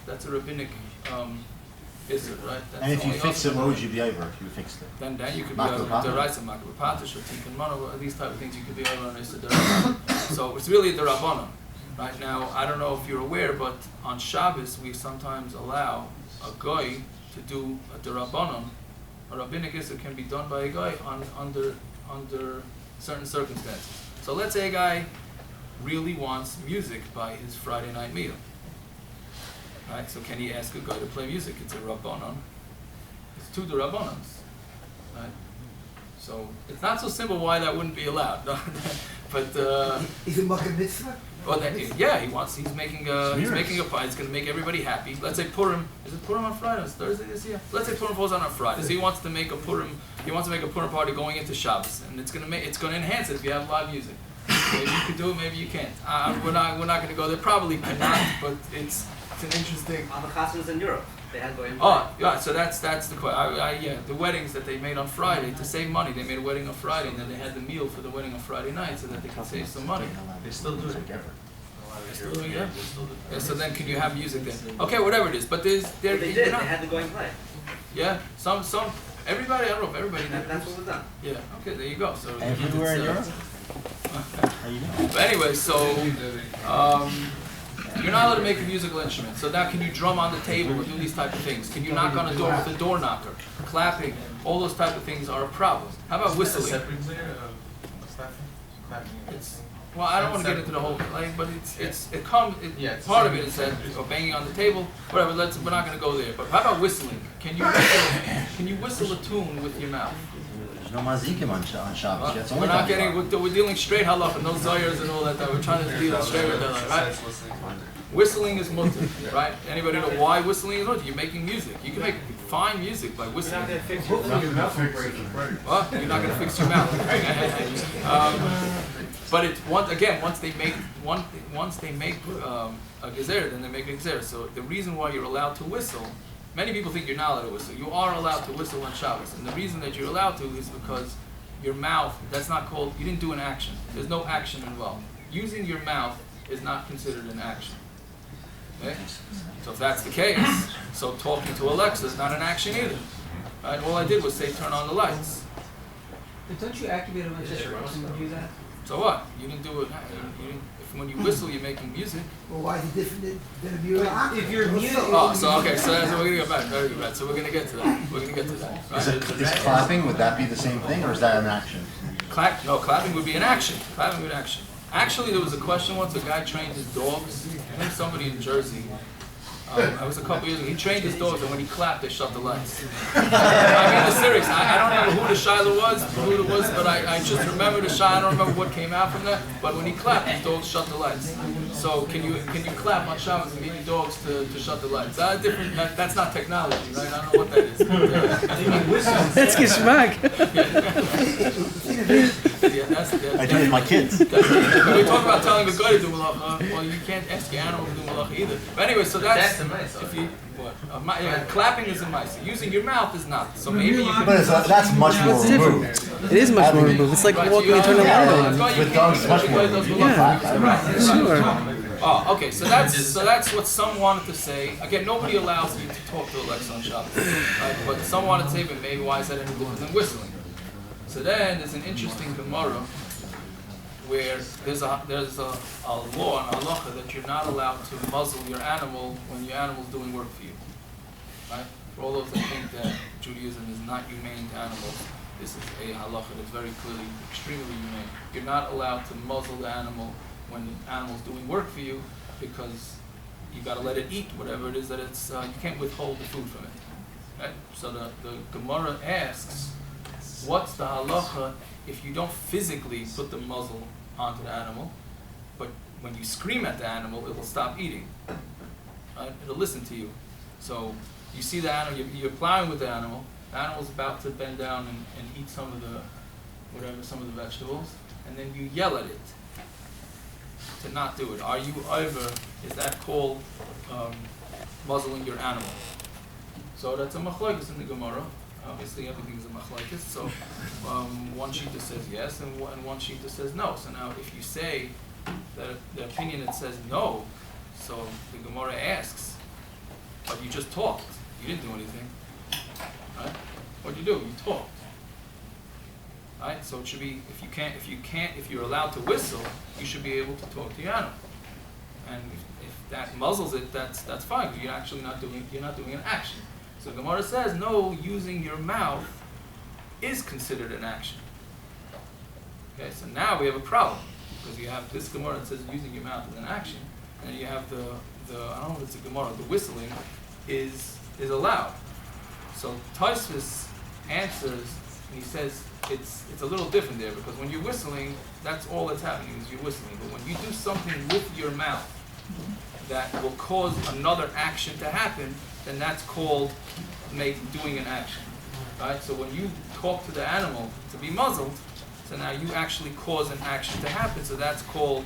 issur, right? That's And if you fix it, what would you be over if you fixed it? Then you could be Makar over Pata? Deraisa, Makar Patash, or Tikkun Mono, these type of things you could be over on Issa Deraisa. So it's really the Rabbanon. Right now, I don't know if you're aware, but on Shabbos we sometimes allow a guy to do a Derabanan. A rabbinic issur can be done by a guy under certain circumstances. So let's say a guy really wants music by his Friday night meal. Right, so can he ask a guy to play music? It's a Rabbanon. It's two Rabbanons. Right? So it's not so simple why that wouldn't be allowed. But Is it Makkah Mitzvah? well, he's making a pie. It's going to make everybody happy. Let's say Purim. Is it Purim on Friday? It's Thursday this year. Let's say Purim falls on Friday. So he wants to make a Purim. He wants to make a Purim party going into Shabbos, and it's going to enhance it if you have live music. Maybe you could do it. Maybe you can't. We're not going to go there. Probably cannot. But it's it's an interesting. On the chasnas in Europe, they had going. Oh, yeah. So that's the question. Yeah, the weddings that they made on Friday to save money. They made a wedding on Friday, and then they had the meal for the wedding on Friday night, so that they could save some money. They still do it. They're still doing it. Yeah, so then, can you have music then? Okay, whatever it is. But They did. They had the going play. Yeah, some. Everybody. I don't know if everybody. That's what was done. Yeah. Okay. There you go. So Everywhere in Europe? How you know? But anyway, so you're not allowed to make a musical instrument. So now, can you drum on the table or do these type of things? Can you knock on a door with a door knocker? Clapping, all those type of things are a problem. How about whistling? It's, well, I don't want to get into the whole thing, but part of it is that or banging on the table, whatever. We're not going to go there. But how about whistling? Can you whistle a tune with your mouth? There's no mazikim on Shabbos. That's only We're not done getting. We're dealing straight halacha, no zayers and all that. We're trying to deal straight with that, right? Whistling is mutter, right? Anybody know why whistling is mutter? You're making music. You can make fine music by whistling. You're not gonna fix your mouth. Well, you're not going to fix your mouth. But it's once they make a gezer, then they make a gezer. So the reason why you're allowed to whistle, many people think you're not allowed to whistle. You are allowed to whistle on Shabbos, and the reason that you're allowed to is because your mouth. That's not called. You didn't do an action. There's no action involved. Using your mouth is not considered an action. Okay? So if that's the case, so talking to Alexa is not an action either. Right? All I did was say turn on the lights. But don't you activate a bunch of circuits when you do that? So what? You didn't do it. When you whistle, you're making music. Well, why is it different than if you're If you're music, Oh, so okay, so we're gonna get back. Very good. So we're gonna get to that. We're gonna get to that. Right? Is clapping, would that be the same thing, or is that an action? No, clapping would be an action. Clapping would be an action. Actually, there was a question once. A guy trained his dogs. I think somebody in Jersey. I was a couple years ago. He trained his dogs, and when he clapped, they shut the lights. I mean, it's serious. I don't remember who the shiloh was, but I just remember the shiloh. I don't remember what came out from that. But when he clapped, his dogs shut the lights. So can you clap on Shabbos and get your dogs to shut the lights? That's not technology, right? I don't know what that is. That's geschmack. I do it with my kids. When we talk about telling a guy to do malacha, well, you can't ask your animal to do malacha either. But anyway, so that's if you clapping is a mice. Using your mouth is not. So maybe you can. But that's much more removed. It is much more removed. It's like walking and turning light on. With dogs, it's much more removed. Yeah, sure. Oh, okay. So that's what some wanted to say. Again, nobody allows you to talk to Alexa on Shabbos, right? But some wanted to say, but maybe why is that any different than whistling? So then there's an interesting Gemara where there's a law, an halacha, that you're not allowed to muzzle your animal when your animal's doing work for you. Right? For all those that think that Judaism is not humane to animals, this is a halacha that's very clearly extremely humane. You're not allowed to muzzle the animal when the animal's doing work for you, because you got to let it eat whatever it is that it's. You can't withhold the food from it. Right? So the Gemara asks, what's the halacha if you don't physically put the muzzle onto the animal, but when you scream at the animal, it will stop eating. Right? It'll listen to you. So you see the animal, you're plowing with the animal's about to bend down and eat some of the vegetables, and then you yell at it to not do it. Are you over? Is that called muzzling your animal? So that's a machlokes in the Gemara. Obviously, everything is a machlokes. So one shita says yes, and one shita says no. So now, if you say that the opinion that says no, so the Gemara asks, but you just talked. You didn't do anything, right? What'd you do? You talked. Right? So it should be if you're allowed to whistle, you should be able to talk to your animal. And if that muzzles it, that's fine. You're actually not doing an action. So Gemara says no, using your mouth is considered an action. Okay, so now we have a problem because you have this Gemara that says using your mouth is an action, and then you have the I don't know if it's a Gemara, the whistling is allowed. So Tosfos answers and he says it's a little different there, because when you're whistling, that's all that's happening is you're whistling. But when you do something with your mouth that will cause another action to happen, then that's called doing an action. Right? So when you talk to the animal to be muzzled, So now you actually cause an action to happen. So that's called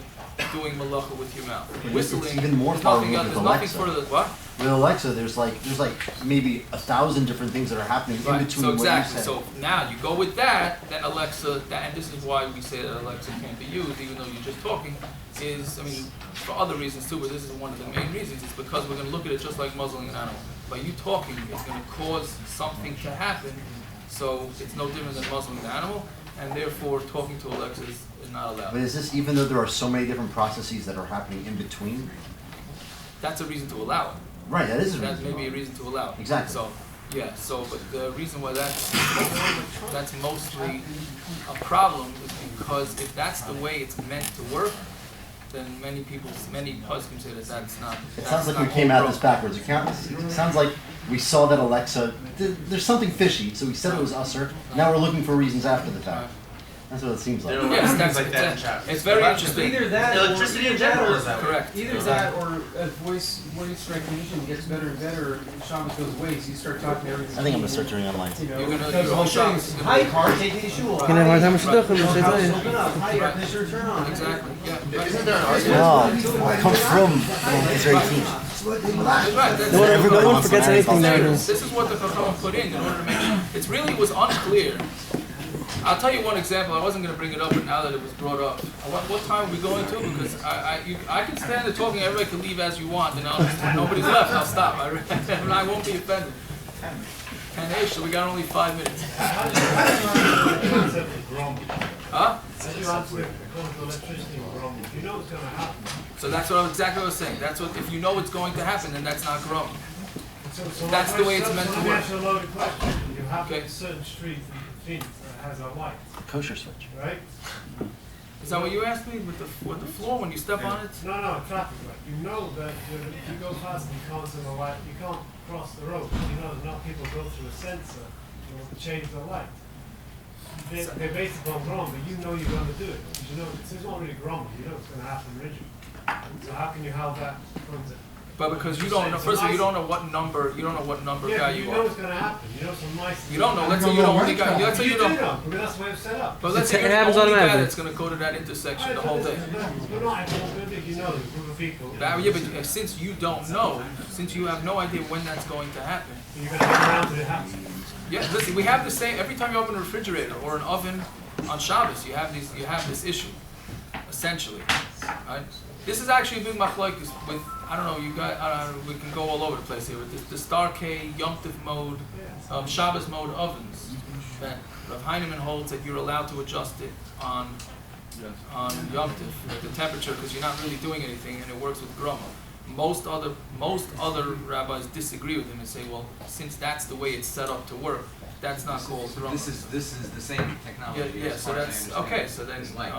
doing malacha with your mouth. But Whistling. it's even more there's far nothing else. removed There's with nothing Alexa. further. What? With Alexa, there's like maybe 1,000 different things that are happening in Right. between So what exactly. you say. So now you go with that. Then Alexa. And this is why we say that Alexa can't be used, even though you're just talking. Is, I mean, for other reasons too, but this is one of the main reasons. It's because we're going to look at it just like muzzling an animal. By you talking, it's going to cause something to happen. So it's no different than muzzling the animal, and therefore talking to Alexa is not allowed. But is this even though there are so many different processes that are happening in between? That's a reason to allow it. Right, that is a That reason. may be a reason to allow it. Exactly. So, yeah. So, but the reason why that's mostly a problem is because if that's the way it's meant to work, then many poskim say that that's not. It sounds like we came at this backwards. It sounds like we saw that Alexa, there's something fishy, so we said it was usher. Now we're looking for reasons after the fact. That's what it seems like. Yes, things that's like that in chapters. it's very interesting. Either that, Electricity or in general is that way. Correct. Either that, or voice recognition gets better and better. Shabbos goes away, so you start talking to everything. I think I'm gonna start turning on lights. You know, You're gonna- because your the whole whole thing Shabbos is, is hi gonna be- car, take me to shul. Can I have time to Right. shidduchim? Your Say house that. is open up. Hi, air conditioner, turn on. Exactly. Yeah. No, it comes from Israeli teams. That's right. That's No one, Everybody no one wants forgets an anything animal. nowadays. This is what the Chacham put in order to make sure. It really was unclear. I'll tell you one example. I wasn't going to bring it up, but now that it was brought up, what time are we going to? Because I can stand there talking. Everybody can leave as you want, and nobody's left. I'll stop. I won't be offended. And hey, so we got only 5 minutes. Huh? So that's exactly what I was saying. That's what if you know it's going to happen, then that's not growing. That's the way it's meant to work. Let me ask you a loaded question. You have Okay. a certain street in Phoenix that has a light, Kosher switch. right? Is that what you asked me with the floor when you step on it? No, traffic light. You know that if you go fast, you can't see the light, you can't cross the road. You know that now people go through a sensor to change the light. They're based upon Grom, but you know you're going to do it. Because you know, it's not really Grom, you know it's going to happen rigid. So how can you have that runs it? But because you don't know, first of all, you don't know what number Yeah, guy you you know are. it's going to happen. You know some nice. You don't know. Let's say you don't only guy. Let's say You you do don't. know, because that's the way it's set up. But let's say It you're the happens only guy automatically. that's going to go to that intersection the whole day. We're not actually you know, the group of people. Yeah, but since you don't know, since you have no idea when that's going to happen. You're going to hang around till it happens. Yeah, listen, we have the same every time you open a refrigerator or an oven on Shabbos. You have this issue, essentially, right? This is actually a big machlokes with I don't know you guys. We can go all over the place here with the Star K Yom Tov mode, Shabbos mode ovens. That Rav Heinemann holds that you're allowed to adjust it on Yom Tov, the temperature, because you're not really doing anything and it works with groma. Most other rabbis disagree with him and say, well, since that's the way it's set up to work, that's not called groma. This is the same technology. Yeah. as So far as I that's understand. okay. So then, It's like-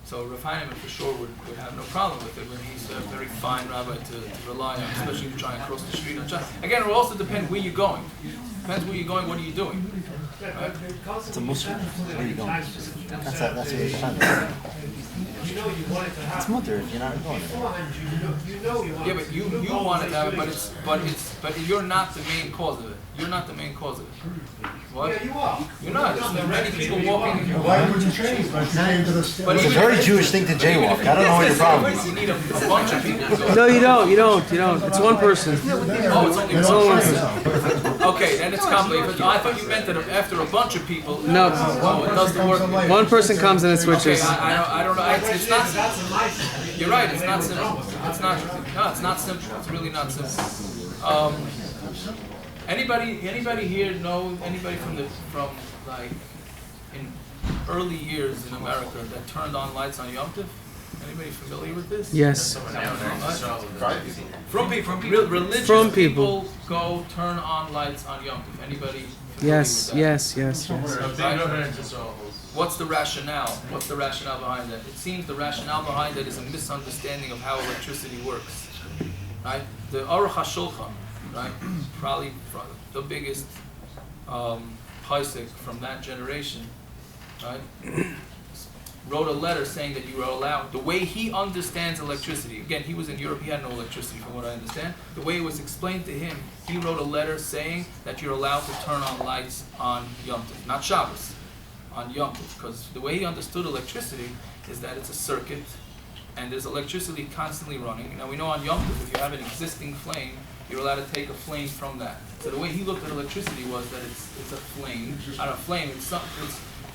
so Rav Heinemann for sure would have no problem with it when he's a very fine rabbi to rely on, especially if you try and cross the street on Shabbos. Again, it will also depend where you're going. Depends where you're going. What are you doing? It's a Muslim. Where are you going? That's what you're trying to You know you want it to happen. It's mutter if you're not going there. Beforehand, you know you want Yeah, it. but you want it to happen, but you're not the main cause of it. You're not the main cause of it. What? Yeah, you are. You're not. There's many people walking. Why would you change? By saying to the But It's a even- very Jewish thing to jaywalk. I don't know what your problem is. You need a bunch of people. to- No, you don't. It's one person. Oh, it's only It's one only person. Okay, then it's complicated. I thought you meant that after a bunch of people. No. Oh, it doesn't work. One person comes and it Okay, switches. I don't know. It's not. That's a nice. You're right. It's not simple. It's not. No, it's not simple. It's really not simple. Anybody here know anybody from like in early years in America that turned on lights on Yom Tov? Anybody familiar with this? Yes. From people, religious From people. go turn on lights on Yom Tov. Anybody? familiar Yes. with that? Yes. What's the rationale? What's the rationale behind that? It seems the rationale behind that is a misunderstanding of how electricity works. Right? The Aruch HaShulchan, right? Probably the biggest Paisik from that generation, right? Wrote a letter saying that you are allowed, the way he understands electricity, again, he was in Europe, he had no electricity from what I understand, the way it was explained to him, he wrote a letter saying that you're allowed to turn on lights on Yom Tov, not Shabbos, on Yom Tov, because the way he understood electricity is that it's a circuit, and there's electricity constantly running. Now we know on Yom Tov, if you have an existing flame, you're allowed to take a flame from that. So the way he looked at electricity was that it's a flame, not a flame.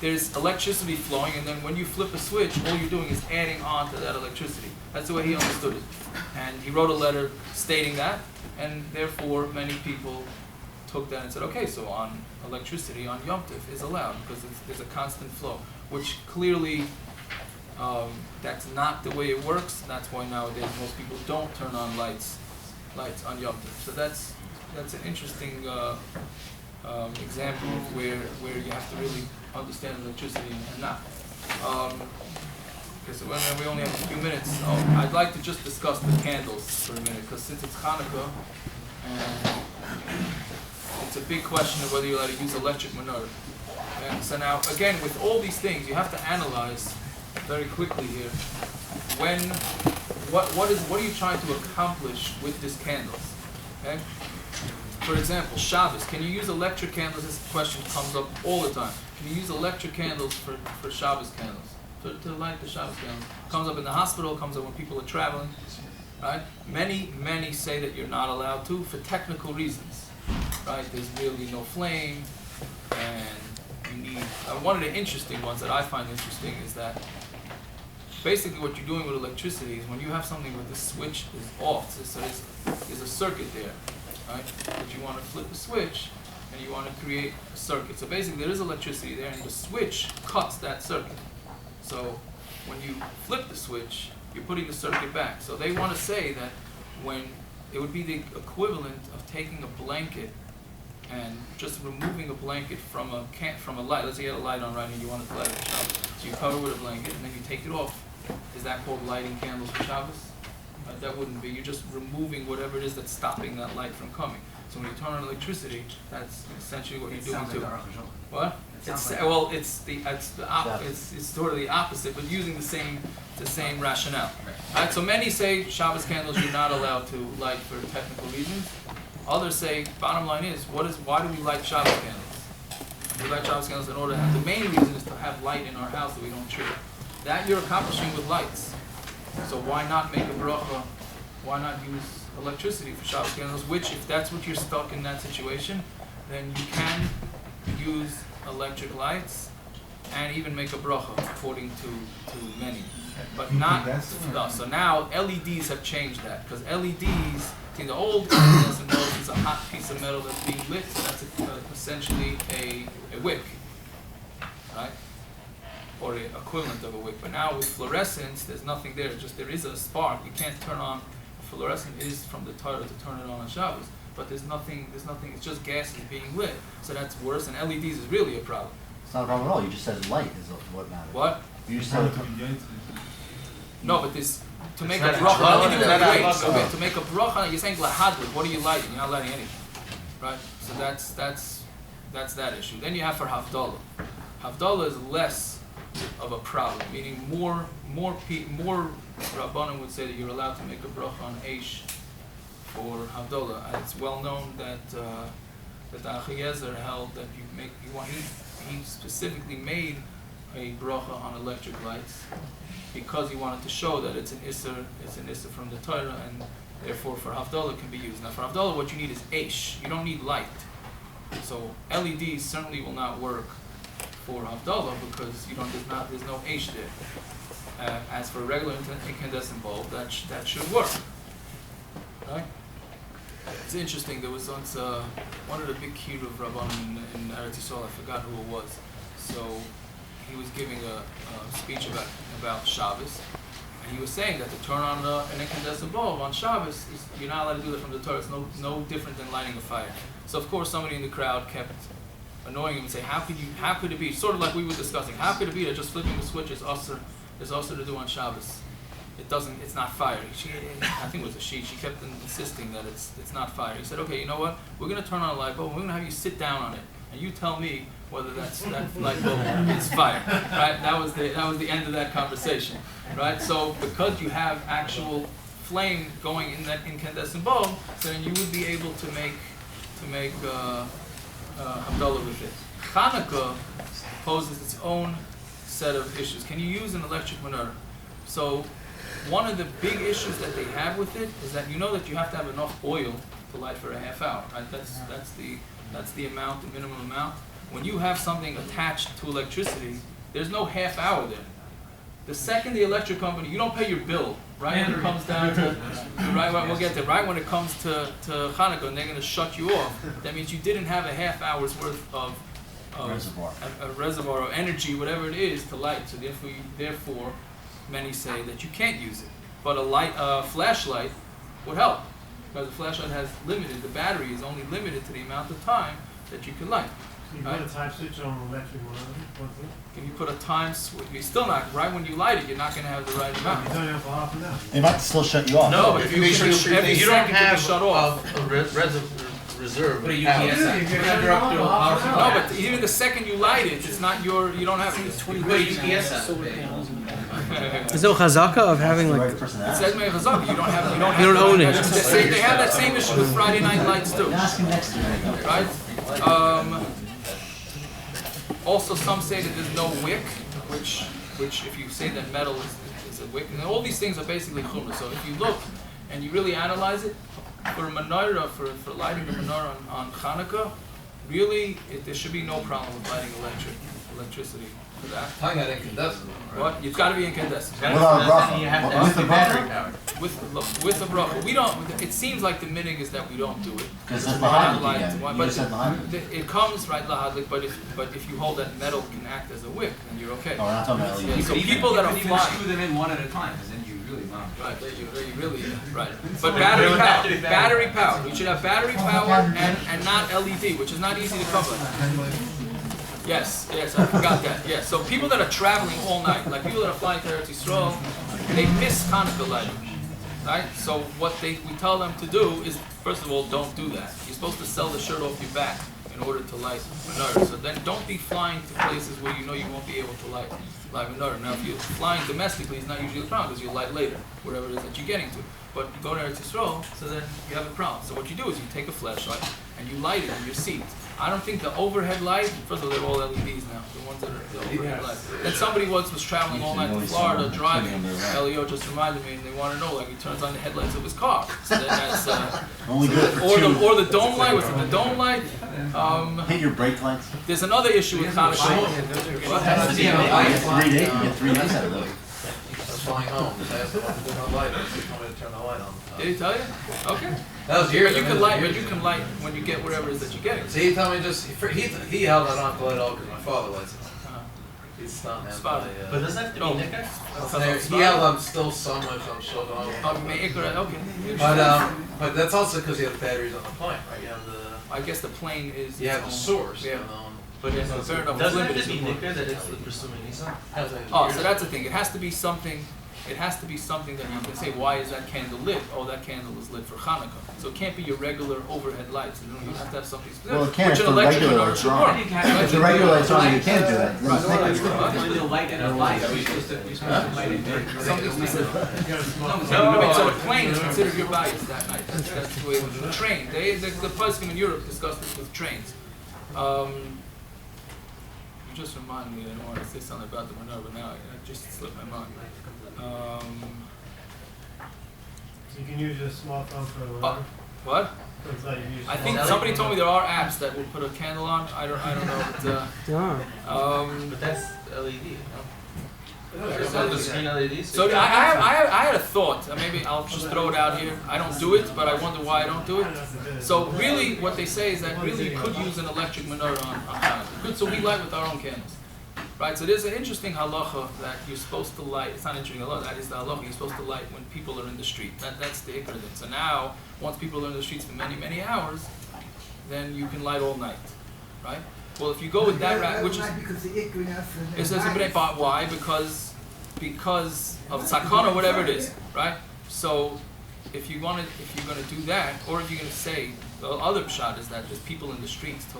There's electricity flowing, and then when you flip a switch, all you're doing is adding on to that electricity. That's the way he understood it. And he wrote a letter stating that, and therefore many people took that and said, okay, so on electricity on Yom Tov is allowed because there's a constant flow, which clearly that's not the way it works. That's why nowadays most people don't turn on lights on Yom Tov. So that's an interesting example of where you have to really understand electricity and not. Okay, so we only have a few minutes. I'd like to just discuss the candles for a minute, because since it's Hanukkah, and it's a big question of whether you're allowed to use electric menorah. And so now, again, with all these things, you have to analyze very quickly here. What are you trying to accomplish with these candles? Okay. For example, Shabbos. Can you use electric candles? This question comes up all the time. Can you use electric candles for Shabbos candles? To light the Shabbos candles. Comes up in the hospital, comes up when people are traveling. Right? Many say that you're not allowed to for technical reasons. Right? There's really no flame, and you need. One of the interesting ones that I find interesting is that basically what you're doing with electricity is when you have something where the switch is off, so there's a circuit there, right? But you want to flip the switch, and you want to create a circuit. So basically there is electricity there, and the switch cuts that circuit. So when you flip the switch, you're putting the circuit back. So they want to say that when it would be the equivalent of taking a blanket and just removing a blanket from a light. Let's say you had a light on right and you wanted to light it for Shabbos. So you cover it with a blanket and then you take it off. Is that called lighting candles for Shabbos? That wouldn't be. You're just removing whatever it is that's stopping that light from coming. So when you turn on electricity, that's essentially what you're doing too. What? It's sort of the opposite, but using the same rationale. Right? So many say Shabbos candles you're not allowed to light for technical reasons. Others say, bottom line is, why do we light Shabbos candles? We light Shabbos candles in order to have, the main reason is to have light in our house that we don't trip. That you're accomplishing with lights. So why not make a bracha? Why not use electricity for Shabbos candles? Which, if that's what you're stuck in that situation, then you can use electric lights and even make a bracha, according to many. But not, so now LEDs have changed that, because LEDs, in the old incandescent bulbs, is a hot piece of metal that's being lit, so that's essentially a wick, right? Or the equivalent of a wick. But now with fluorescence, there's nothing there, just there is a spark. You can't turn on, fluorescent is from the Torah to turn it on Shabbos, but there's nothing, it's just gases being lit, so that's worse, and LEDs is really a problem. It's not a problem at all, you just said light is what matters. What? You just said... No, but this, to make a bracha, okay, to make a bracha, you're saying lahadlik, what are you lighting? You're not lighting anything, right? So that's that issue. Then you have for Havdalah. Havdalah is less of a problem, meaning more Rabbanim would say that you're allowed to make a bracha on Eish for Havdalah. It's well known that the Achiezer held that he specifically made a bracha on electric lights because he wanted to show that it's an Isser from the Torah, and therefore for Havdalah can be used. Now for Havdalah what you need is Eish, you don't need light. So LEDs certainly will not work for Havdalah because there's no Eish there. As for a regular incandescent bulb, that should work. Right? It's interesting, there was once one of the big Kiruv Rabbanim in Eretz Yisrael, I forgot who it was. So he was giving a speech about Shabbos, and he was saying that to turn on an incandescent bulb on Shabbos, you're not allowed to do that from the Torah. It's no different than lighting a fire. So of course somebody in the crowd kept annoying him and saying, how could it be, sort of like we were discussing, how could it be that just flipping the switch is also to do on Shabbos? It's not fire. I think it was a she kept insisting that it's not fire. He said, okay, you know what, we're going to turn on a light bulb, and we're going to have you sit down on it, and you tell me whether that light bulb is fire, right? That was the end of that conversation, right? So because you have actual flame going in that incandescent bulb, so then you would be able to make Havdalah with it. Hanukkah poses its own set of issues. Can you use an electric menorah? So one of the big issues that they have with it is that you know that you have to have enough oil to light for a half hour, right? That's the amount, the minimum amount. When you have something attached to electricity, there's no half hour there. The second the electric company, you don't pay your bill, right? When it comes down to, right, we'll get there, right when it comes to Hanukkah and they're going to shut you off, that means you didn't have a half hour's worth of a reservoir of energy, whatever it is, to light. So therefore, many say that you can't use it. But a flashlight would help, because the flashlight has limited, the battery is only limited to the amount of time that you can light. You put a time switch on an electric one. Can you put a time switch? You're still not, right when you light it, you're not going to have the right amount. It's only on for half an hour. They might still shut you off. No, but if you every You don't second can have be shut off. a reserve. Put a power. UPS out. You Put can under up to a power No, supply. but even the second you light it, it's not you don't have it. Put a UPS out. Is there a chazaka of having The like? right person to It ask. says Chazaka, you don't have You don't own it. They have that same issue with Friday night lights too, Ask him next to me. right? Also, some say that there's no wick, which if you say that metal is a wick, and all these things are basically chumrah. So if you look and you really analyze it, for a menorah, for lighting the menorah on Hanukkah, really there should be no problem with lighting electricity for that. Talking about incandescent. What? It's got to be incandescent. Without a bracha. You have to With have a the battery bracha? power. With the bracha, we don't. It seems like the minig is that we don't do it. Because that's We're not behind you allowed to- again. You but just said behind you. it comes right lahadlik. But if you hold that metal can act as a wick, then you're okay. Oh, we're not talking about Yeah, LED. so Even- people that you are can even flying. screw them in one at a time, because then you really want. Right, you really right. But battery power. You should have battery power and not LED, which is not easy to cover. Yes, I forgot that. Yes, so people that are traveling all night, like people that are flying to Eretz Yisrael, they miss Hanukkah lighting, right? So what we tell them to do is, first of all, don't do that. You're supposed to sell the shirt off your back in order to light menorah. So then don't be flying to places where you know you won't be able to light menorah. Now, if you're flying domestically, it's not usually a problem because you light later, wherever it is that you're getting to. But you go to Eretz Yisrael, so then you have a problem. So what you do is you take a flashlight and you light it in your seat. I don't think the overhead light, first of all, they're all LEDs now, the ones that are the overhead lights. Then somebody once was traveling all night to Florida driving, Elio just reminded me, and they want to know, like, he turns on the headlights of his car. So then that's, Only good for two. or the dome light, was it the dome light? Hit your brake lights. There's another issue with Hanukkah. Well, it has to be a You light. get 3 days out of those. I was flying home. I asked him to turn the light on. He told me to turn the light on. Did he tell you? Okay. That was years But you ago. can light, but you can light when you get whatever it is that you're getting. So he told me he held it on to light all because my father lights it. He's not man. Spot. But does that have to be nicker? He held on still so much on shoulder. Okay. But that's also because you have batteries on the plane, right? You have I guess the plane is. the its own- source. Yeah. But Yeah, so fair enough. doesn't it have Limited to be support. nicker that it's the pursuing Nissan? Oh, so that's the thing. It has to be something. It has to be something that you can say, why is that candle lit? Oh, that candle is lit for Hanukkah. So it can't be your regular overhead lights. You have to have something specific. Well, it can't Which if an the electric regular menorah lights should are work. on. If the regular lights are on, you can't do that. Then it's Right. nickels. Only a light and a light. We're supposed to light it. Something specific. So the plane is considered your bias that night. That's the way it was. The train. The poskim in Europe discussed this with trains. You just reminded me. I don't want to say something about the menorah, but now it just slipped my mind. You can use your smartphone for a Oh, while. what? It's like you use I think your somebody smartphone. told me there are apps that will put a candle on. I don't know. Yeah. But, But that's LED. There's No? LED. The screen LEDs. so I had a thought. Maybe I'll just throw it out here. I don't do it, but I wonder why I don't do it. So really, what they say is that really you could use an electric menorah on Hanukkah. Good, so we light with our own candles. Right, so there's an interesting halacha that you're supposed to light. It's not interesting halacha, that is the halacha. You're supposed to light when people are in the street. That's the Ickovic. So now, once people are in the streets for many, many hours, then you can light all night. Right? Well, if you go with that route, which is it says a bnei, but why? Because of sakana, whatever it is, right? So if you're gonna do that, or if you're gonna say The other shot is that there's people in the streets for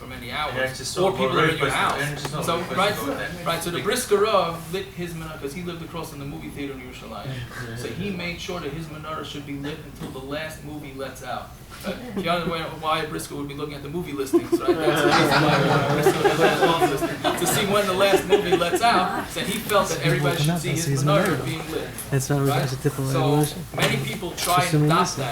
many hours, Yeah, it's just or so people are in your very house. question- it's just So so very right, question about that. right. So the brisker Rav lit his menorah because he lived across from the movie theater in Yerushalayim. So he made sure that his menorah should be lit until the last movie lets out. Right? If you understand why a brisker would be looking at the movie listings, right? That's the reason why a brisker would look at the movie listing, to see when the last movie lets out. So he felt that everybody should see his menorah being lit. It's not Right? a typical So evolution. many people try and Assuming adopt this. that.